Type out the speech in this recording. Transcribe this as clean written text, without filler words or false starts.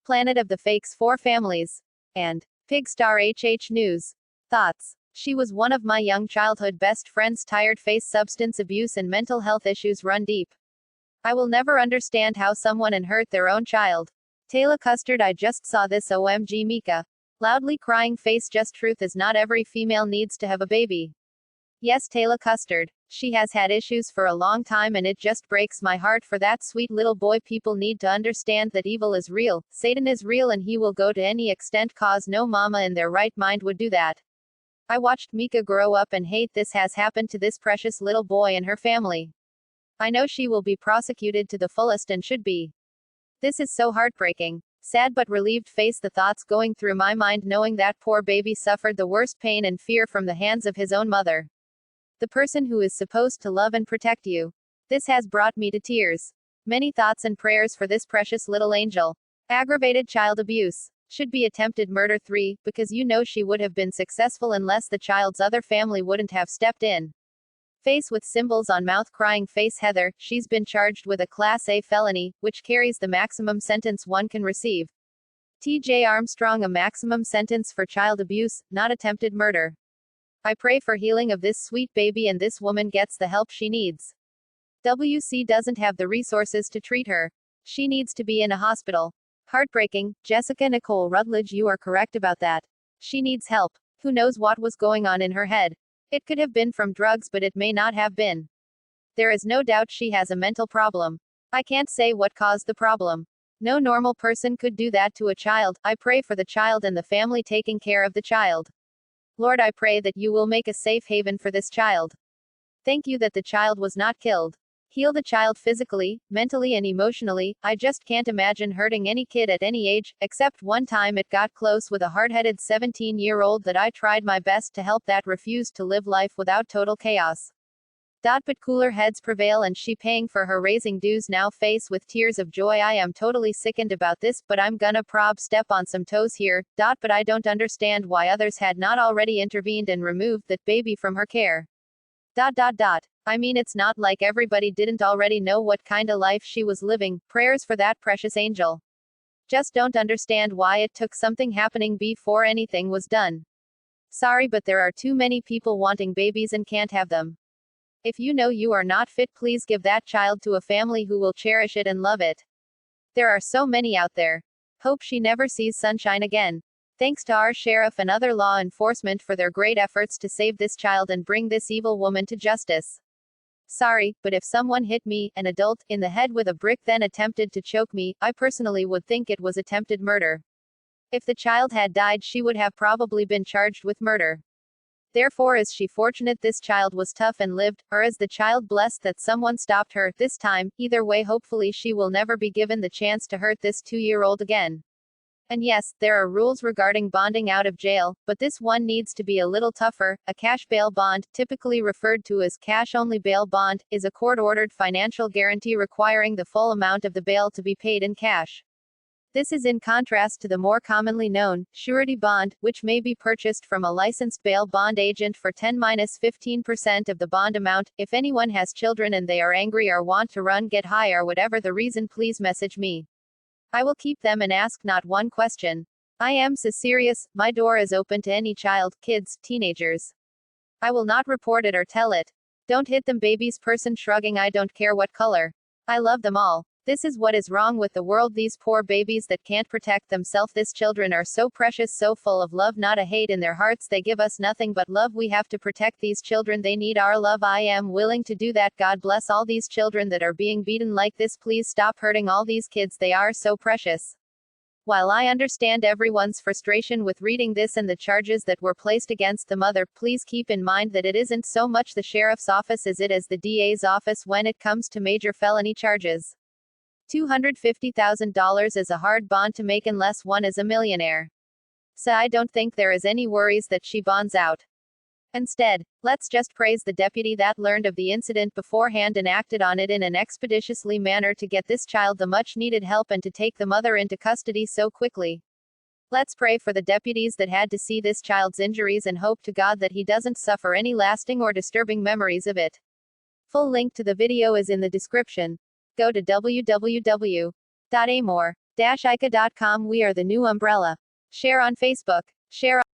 Planet of the Fakes 4 Families, and Pigstar HH News. Thoughts. She was one of my young childhood best friends. Tired face. Substance abuse and mental health issues run deep. I will never understand how someone and hurt their own child. Taylor Custard. I just saw this. OMG Mika. Loudly crying face. Just truth is not every female needs to have a baby. Yes, Taylor Custard. She has had issues for a long time and it just breaks my heart for that sweet little boy. People need to understand that evil is real, Satan is real, and he will go to any extent cause no mama in their right mind would do that. I watched Mika grow up and hate this has happened to this precious little boy and her family. I know she will be prosecuted to the fullest and should be. This is so heartbreaking. Sad but relieved face. The thoughts going through my mind knowing that poor baby suffered the worst pain and fear from the hands of his own mother. The person who is supposed to love and protect you. This has brought me to tears. Many thoughts and prayers for this precious little angel. Aggravated child abuse. Should be attempted murder 3, because you know she would have been successful unless the child's other family wouldn't have stepped in. Face with symbols on mouth. Crying face. Heather, she's been charged with a Class A felony, which carries the maximum sentence one can receive. TJ Armstrong. A maximum sentence for child abuse, not attempted murder. I pray for healing of this sweet baby and this woman gets the help she needs. WC doesn't have the resources to treat her. She needs to be in a hospital. Heartbreaking. Jessica Nicole Rutledge. You are correct about that. She needs help. Who knows what was going on in her head? It could have been from drugs, but it may not have been. There is no doubt she has a mental problem. I can't say what caused the problem. No normal person could do that to a child. I pray for the child and the family taking care of the child. Lord, I pray that you will make a safe haven for this child. Thank you that the child was not killed. Heal the child physically, mentally, and emotionally. I just can't imagine hurting any kid at any age, except one time it got close with a hard-headed 17-year-old that I tried my best to help that refused to live life without total chaos. But cooler heads prevail and she paying for her raising dues now. Face with tears of joy. I am totally sickened about this, but I'm gonna step on some toes here. But I don't understand why others had not already intervened and removed that baby from her care. I mean, it's not like everybody didn't already know what kinda life she was living. Prayers for that precious angel. Just don't understand why it took something happening before anything was done. Sorry, but there are too many people wanting babies and can't have them. If you know you are not fit, please give that child to a family who will cherish it and love it. There are so many out there. Hope she never sees sunshine again. Thanks to our sheriff and other law enforcement for their great efforts to save this child and bring this evil woman to justice. Sorry, but if someone hit me, an adult, in the head with a brick then attempted to choke me, I personally would think it was attempted murder. If the child had died, she would have probably been charged with murder. Therefore, is she fortunate this child was tough and lived, or is the child blessed that someone stopped her this time? Either way, hopefully she will never be given the chance to hurt this 2-year-old again. And yes, there are rules regarding bonding out of jail, but this one needs to be a little tougher. A cash bail bond, typically referred to as cash-only bail bond, is a court-ordered financial guarantee requiring the full amount of the bail to be paid in cash. This is in contrast to the more commonly known surety bond, which may be purchased from a licensed bail bond agent for 10–15% of the bond amount. If anyone has children and they are angry or want to run, get high, or whatever the reason, please message me. I will keep them and ask not one question. I am so serious. My door is open to any child, kids, teenagers. I will not report it or tell it. Don't hit them babies. Person shrugging. I don't care what color. I love them all. This is what is wrong with the world. These poor babies that can't protect themselves. These children are so precious, so full of love, not a hate in their hearts. They give us nothing but love. We have to protect these children. They need our love. I am willing to do that. God bless all these children that are being beaten like this. Please stop hurting all these kids. They are so precious. While I understand everyone's frustration with reading this and the charges that were placed against the mother, please keep in mind that it isn't so much the sheriff's office as it is the DA's office when it comes to major felony charges. $250,000 is a hard bond to make unless one is a millionaire. So I don't think there is any worries that she bonds out. Instead, let's just praise the deputy that learned of the incident beforehand and acted on it in an expeditiously manner to get this child the much needed help and to take the mother into custody so quickly. Let's pray for the deputies that had to see this child's injuries and hope to God that he doesn't suffer any lasting or disturbing memories of it. Full link to the video is in the description. Go to www.amor. Ica.com. We are the new umbrella. Share on Facebook. Share